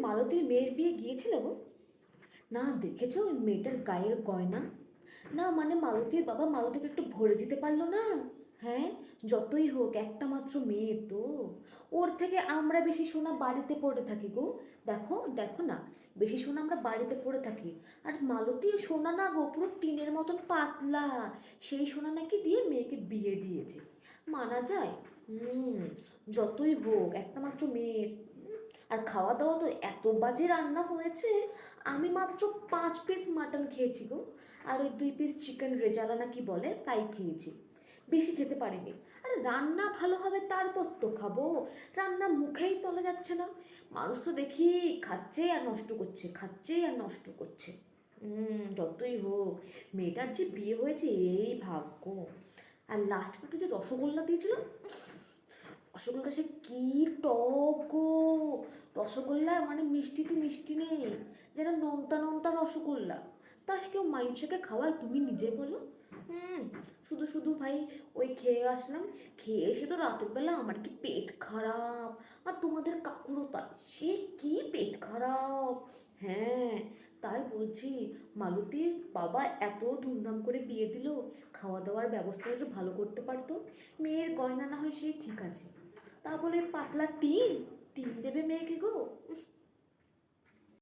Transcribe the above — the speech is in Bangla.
মালতীর মেয়ের বিয়ে গিয়েছিল গো? না দেখেছো ওই মেয়েটার গায়ের গয়না? না মানে মালতীর বাবা মালতীকে একটু ভরে দিতে পারলো না? হ্যাঁ, যতই হোক একটা মাত্র মেয়ে তো, ওর থেকে আমরা বেশি সোনা বাড়িতে পড়ে থাকি গো। দেখো দেখো না, বেশি সোনা আমরা বাড়িতে পড়ে থাকি। আর মালতী সোনা না গো, পুরো টিনের মতন পাতলা। সেই সোনা নাকি দিয়ে মেয়েকে বিয়ে দিয়েছে। মানা যায়? হুম। যতই হোক একটা মাত্র মেয়ের। আর খাওয়া দাওয়া তো এত বাজে রান্না হয়েছে। আমি মাত্র 5 পিস মাটন খেয়েছি গো। আর ওই 2 পিস চিকেন রেজালা না কি বলে তাই খেয়েছি। বেশি খেতে পারিনি। আরে রান্না ভালো হবে তারপর তো খাবো। রান্না মুখেই তোলা যাচ্ছে না। মানুষ তো দেখি খাচ্ছে আর নষ্ট করছে, খাচ্ছে আর নষ্ট করছে। যতই হোক, মেয়েটার যে বিয়ে হয়েছে এই ভাগ্য। আর লাস্ট পাতে যে রসগোল্লা দিয়েছিল, রসগোল্লাটা সে কি টক গো। রসগোল্লা মানে মিষ্টিতে মিষ্টি নেই, যেন নোনতা নোনতা রসগোল্লা। তা সে কেউ মানুষকে খাওয়ায়, তুমি নিজে বলো। হুম। শুধু শুধু ভাই ওই খেয়ে আসলাম। খেয়ে এসে তো রাতের বেলা আমার কি পেট খারাপ। আর তোমাদের কাকুরও তাই, সে কি পেট খারাপ। হ্যাঁ, তাই বলছি, মালতীর বাবা এত ধুমধাম করে বিয়ে দিল, খাওয়া দাওয়ার ব্যবস্থা একটু ভালো করতে পারতো। মেয়ের গয়না না হয় সেই ঠিক আছে, তা বলে পাতলা টিন টিন দেবে মেয়েকে গো।